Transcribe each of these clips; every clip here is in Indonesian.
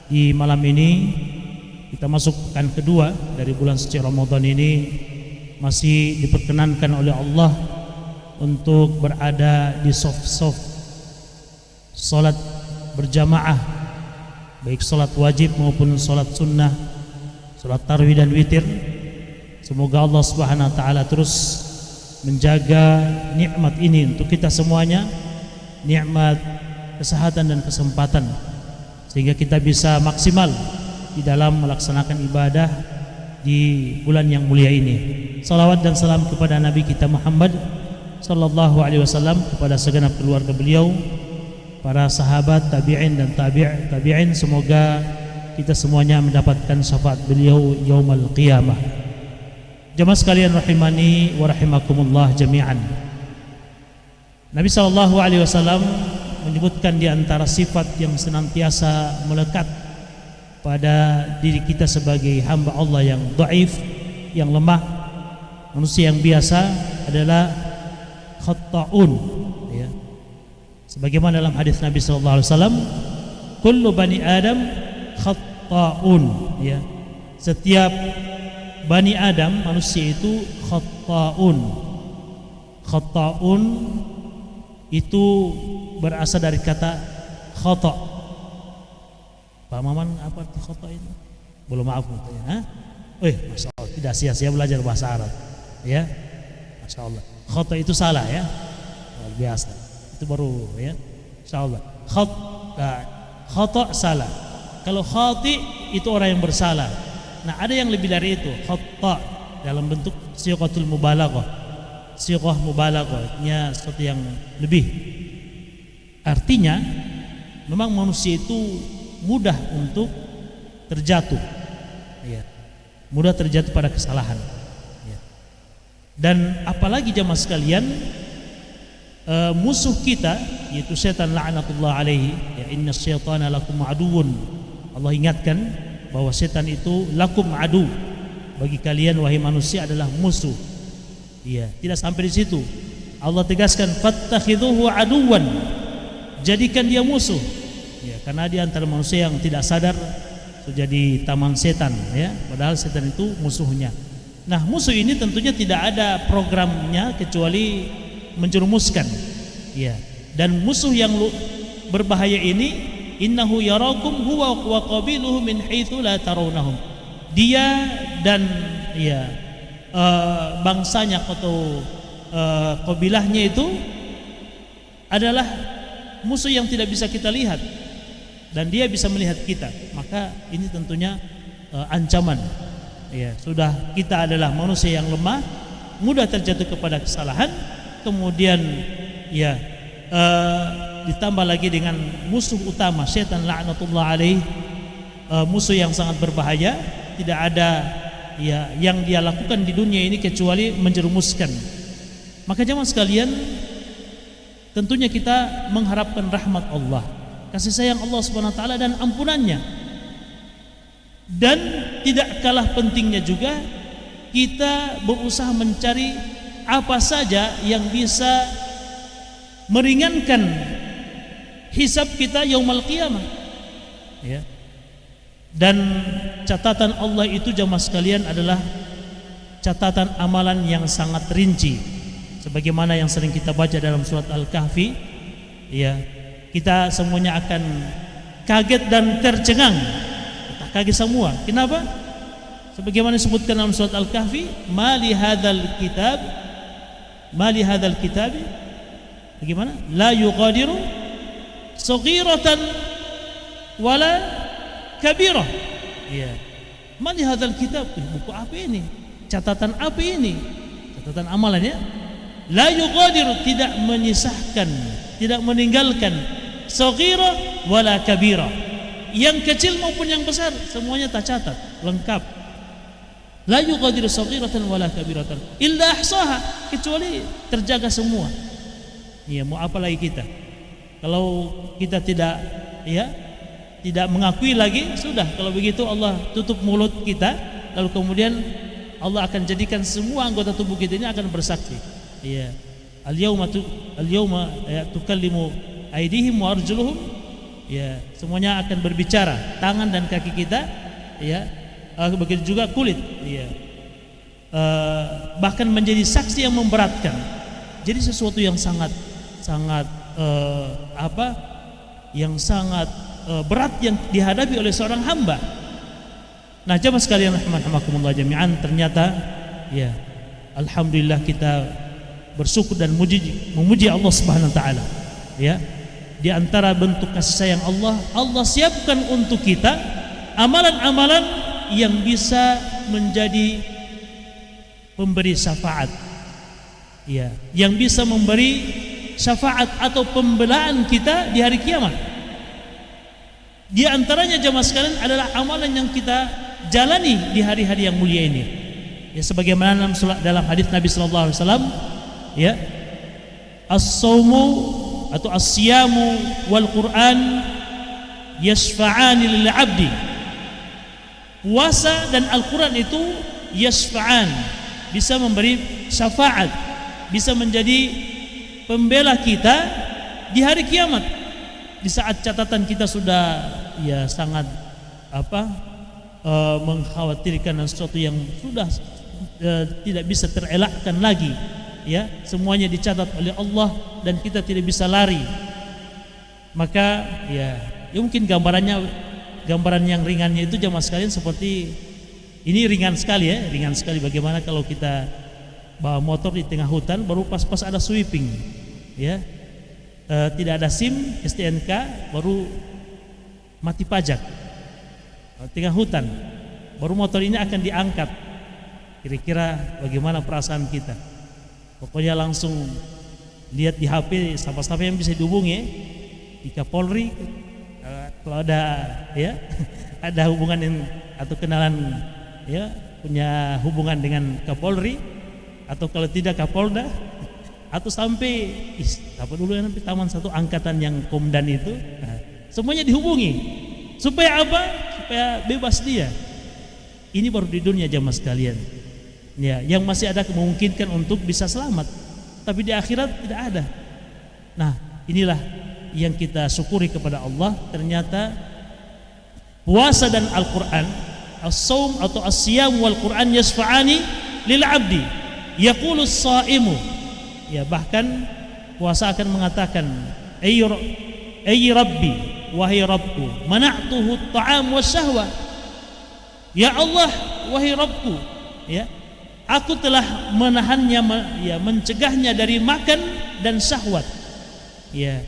Di malam ini kita masuk pekan kedua dari bulan suci Ramadan ini, masih diperkenankan oleh Allah untuk berada di soft salat berjamaah, baik salat wajib maupun salat sunnah, salat tarawih dan witir. Semoga Allah Subhanahu wa taala terus menjaga nikmat ini untuk kita semuanya, nikmat kesehatan dan kesempatan, sehingga kita bisa maksimal di dalam melaksanakan ibadah di bulan yang mulia ini. Salawat dan salam kepada Nabi kita Muhammad sallallahu alaihi wasallam, kepada segenap keluarga beliau, para sahabat, tabi'in dan tabi'in. Semoga kita semuanya mendapatkan syafaat beliau yaumul qiyamah. Jemaah sekalian rahimani wa rahimakumullah jami'an. Nabi sallallahu alaihi wasallam menyebutkan di antara sifat yang senantiasa melekat pada diri kita sebagai hamba Allah yang dhaif, yang lemah, manusia yang biasa, adalah khatta'un, ya. Sebagaimana dalam hadis Nabi sallallahu alaihi wasallam, kullu bani Adam khatta'un, ya. Setiap Bani Adam, manusia itu khatta'un. Khatta'un itu berasal dari kata khata'. Pak Maman, apa arti khata' itu? Belum, maaf katanya. Masya Allah, tidak sia-sia belajar bahasa Arab, ya. Masya Allah. Khata' itu salah, ya. Luar biasa. Itu baru, ya. Masya Allah. Khata' salah. Kalau khati' itu orang yang bersalah. Nah, ada yang lebih dari itu, khata' dalam bentuk siqatul mubalaghah. Siqah mubalaghahnya sesuatu yang lebih. Artinya memang manusia itu mudah untuk terjatuh, ya. Mudah terjatuh pada kesalahan, ya. Dan apalagi jamaah sekalian, musuh kita yaitu setan la'natullah alaihi, ya, inna syaitana lakum aduun. Allah ingatkan bahwa setan itu lakum adu, bagi kalian wahai manusia adalah musuh. Iya, tidak sampai di situ. Allah tegaskan fattakhidhuhu aduwan, jadikan dia musuh. Ya, karena di antara manusia yang tidak sadar jadi taman setan, ya, padahal setan itu musuhnya. Nah, musuh ini tentunya tidak ada programnya kecuali menjerumuskan. Ya, dan musuh yang berbahaya ini, innahu yarakum huwa wa qabiluhu min haitsu la tarawnahum. Dia dan, ya, bangsanya atau kabilahnya itu adalah musuh yang tidak bisa kita lihat, dan dia bisa melihat kita. Maka ini tentunya ancaman. Ya, sudah kita adalah manusia yang lemah, mudah terjatuh kepada kesalahan, kemudian, ya, ditambah lagi dengan musuh utama setan la'natullah alaih, musuh yang sangat berbahaya. Tidak ada, ya, yang dia lakukan di dunia ini kecuali menjerumuskan. Maka jemaah sekalian, tentunya kita mengharapkan rahmat Allah, kasih sayang Allah Subhanahu wa taala dan ampunannya. Dan tidak kalah pentingnya juga kita berusaha mencari apa saja yang bisa meringankan hisab kita yaumul qiyamah, ya. Dan catatan Allah itu jamaah sekalian adalah catatan amalan yang sangat rinci, sebagaimana yang sering kita baca dalam surat Al-Kahfi, ya. Kita semuanya akan kaget dan tercengang. Kita kaget semua. Kenapa? Sebagaimana disebutkan dalam surat Al-Kahfi, mali hadzal kitab, bagaimana? La yughadiru saghiratan wala kabirah. Ya. Man hadzal kitab? Buku apa ini? Catatan apa ini? Catatan amalannya. La yughadiru, tidak menyisahkan, tidak meninggalkan saghirah wala kabirah. Yang kecil maupun yang besar semuanya tercatat lengkap. La yughadiru saghiratan wala kabiratan illa ahsaha, kecuali terjaga semua. Ya, mau apa lagi kita? Kalau kita tidak, ya, tidak mengakui lagi, sudah. Kalau begitu Allah tutup mulut kita, lalu kemudian Allah akan jadikan semua anggota tubuh kita ini akan bersaksi. Ya, al-yauma tukallimu aydihim wa arjuluhum ya semuanya akan berbicara, tangan dan kaki kita, ya begitu juga kulit, ya bahkan menjadi saksi yang memberatkan. Jadi sesuatu yang sangat yang sangat berat yang dihadapi oleh seorang hamba. Nah, jemaah sekalian rahimakumullah jami'an, ternyata ya alhamdulillah kita bersyukur dan memuji Allah Subhanahu wa taala. Ya. Di antara bentuk kasih sayang Allah, Allah siapkan untuk kita amalan-amalan yang bisa menjadi pemberi syafaat. Ya, yang bisa memberi syafaat atau pembelaan kita di hari kiamat. Di antaranya jemaah sekalian adalah amalan yang kita jalani di hari-hari yang mulia ini. Ya, sebagaimana dalam hadis Nabi sallallahu alaihi wasallam, ya, as-saumu atau as-siyamu wal Qur'an yashfa'ani lil 'abdi. Puasa dan Al-Qur'an itu yashfa'an, bisa memberi syafaat, bisa menjadi pembela kita di hari kiamat. Di saat catatan kita sudah ya sangat mengkhawatirkan sesuatu yang sudah tidak bisa terelakkan lagi, ya semuanya dicatat oleh Allah dan kita tidak bisa lari. Maka ya mungkin gambaran yang ringannya itu jemaah sekalian seperti ini, ringan sekali ya, ringan sekali. Bagaimana kalau kita bawa motor di tengah hutan, baru pas-pas ada sweeping, ya tidak ada SIM, STNK, baru mati pajak, tengah hutan, baru motor ini akan diangkat. Kira-kira bagaimana perasaan kita? Pokoknya langsung lihat di HP siapa-siapa yang bisa dihubungi, di Kapolri, kalau ada ya ada hubungan atau kenalan, ya punya hubungan dengan Kapolri, atau kalau tidak Kapolda, atau sampai apa dulu nanti Taman Satu Angkatan yang Komdan itu, semuanya dihubungi. Supaya apa? Supaya bebas dia. Ini baru di dunia jamaah sekalian. Ya, yang masih ada memungkinkan untuk bisa selamat, tapi di akhirat tidak ada. Nah, inilah yang kita syukuri kepada Allah. Ternyata puasa dan Al-Qur'an, as-saum atau as-siyam wal Qur'an yasfa'ani lil 'abdi. Yaqulus shaimu, ya bahkan puasa akan mengatakan, ay Rabbi, wahai Rabbku, mana'tuhu at-ta'am wasyahwa. Ya Allah, wahai Rabbku, ya aku telah menahannya, ya mencegahnya dari makan dan syahwat. Ya.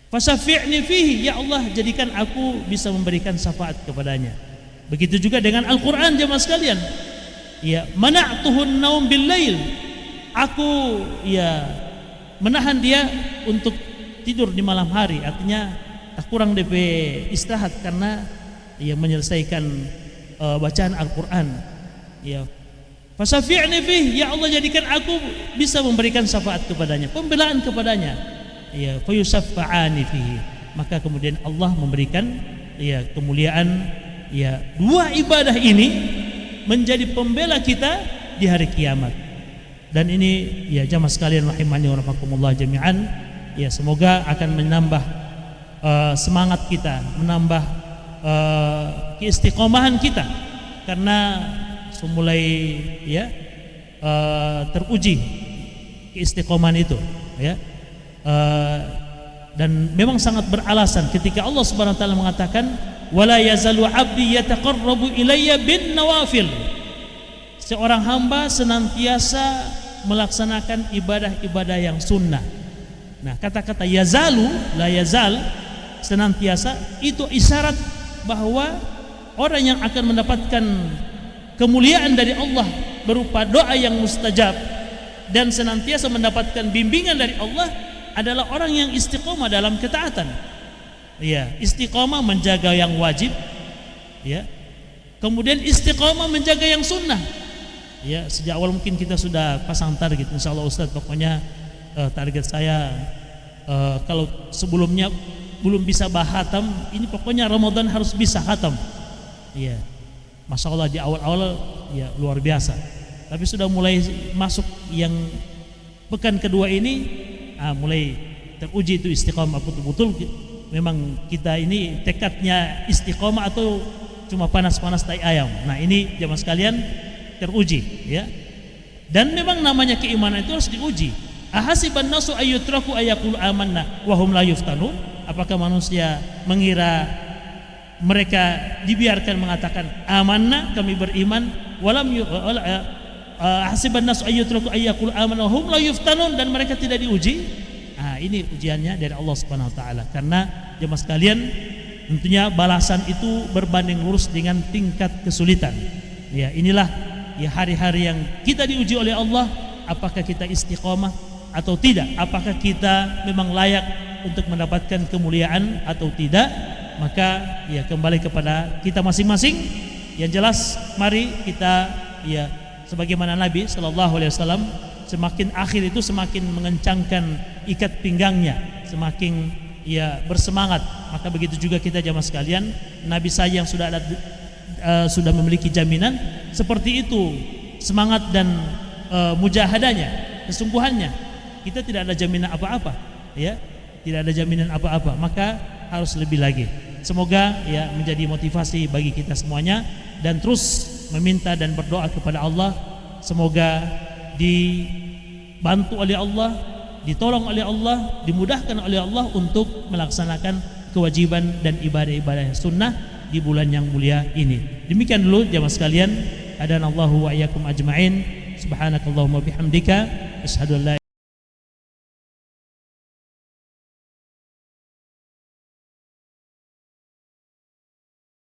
Fasyafi'ni fihi, ya Allah jadikan aku bisa memberikan syafaat kepadanya. Begitu juga dengan Al-Qur'an jemaah sekalian. Ya, mana'tuhun naum bil lail. Aku ya menahan dia untuk tidur di malam hari. Artinya tak kurang DP istirahat karena ya menyelesaikan bacaan Al-Qur'an. Ya. Fasyafi'ni fihi, ya Allah jadikan aku bisa memberikan syafaat kepadanya, pembelaan kepadanya. Ya, fayusaffa'ani fihi. Maka kemudian Allah memberikan ya kemuliaan, ya dua ibadah ini menjadi pembela kita di hari kiamat. Dan ini ya jamaah sekalian rahimani wa rahimakumullah jami'an, ya semoga akan menambah semangat kita, menambah keistiqomahan kita, karena mulai ya teruji keistiqomahan itu, ya dan memang sangat beralasan ketika Allah Subhanahu wa taala mengatakan wala yazalu 'abdi yataqarrabu ilayya bin nawafil. Seorang hamba senantiasa melaksanakan ibadah-ibadah yang sunnah. Nah, kata-kata yazalu, la yazal, senantiasa, itu isyarat bahwa orang yang akan mendapatkan kemuliaan dari Allah berupa doa yang mustajab dan senantiasa mendapatkan bimbingan dari Allah adalah orang yang istiqomah dalam ketaatan. Ya, istiqomah menjaga yang wajib, ya. Kemudian istiqomah menjaga yang sunnah. Ya, sejak awal mungkin kita sudah pasang target, insyaallah Ustaz, pokoknya target saya kalau sebelumnya belum bisa bahatam, ini pokoknya Ramadan harus bisa khatam. Ya. Masya Allah di awal-awal ya luar biasa. Tapi sudah mulai masuk yang pekan kedua ini, mulai teruji itu istiqamah betul-betul memang kita ini tekadnya istiqomah atau cuma panas-panas tai ayam. Nah, ini jamaah sekalian teruji ya. Dan memang namanya keimanan itu harus diuji. Ahasiban nasu ayyutraku ayyaqulu amanna wa hum la yuftanun? Apakah manusia mengira mereka dibiarkan mengatakan amanna, kami beriman, walam ahasiban nasu ayyutraku ayyaqulu amanna wa hum la yuftanun, dan mereka tidak diuji? Nah, ini ujiannya dari Allah Subhanahu wa taala. Karena jemaah sekalian, tentunya balasan itu berbanding lurus dengan tingkat kesulitan. Ya, inilah ya hari-hari yang kita diuji oleh Allah, apakah kita istiqomah atau tidak, apakah kita memang layak untuk mendapatkan kemuliaan atau tidak. Maka ya kembali kepada kita masing-masing. Yang jelas mari kita ya sebagaimana Nabi sallallahu alaihi wasallam, semakin akhir itu semakin mengencangkan ikat pinggangnya, semakin ya bersemangat. Maka begitu juga kita jamaah sekalian, Nabi saya yang sudah memiliki jaminan seperti itu semangat dan mujahadahnya, kesungguhannya. Kita tidak ada jaminan apa-apa, ya, tidak ada jaminan apa-apa. Maka harus lebih lagi. Semoga ya menjadi motivasi bagi kita semuanya, dan terus meminta dan berdoa kepada Allah. Semoga dibantu oleh Allah, ditolong oleh Allah, dimudahkan oleh Allah untuk melaksanakan kewajiban dan ibadah-ibadah sunnah di bulan yang mulia ini. Demikian dulu jamaah sekalian. Hadanallahu wa iyyakum ajmain. Subhanakallahumma bihamdika asyhadu an la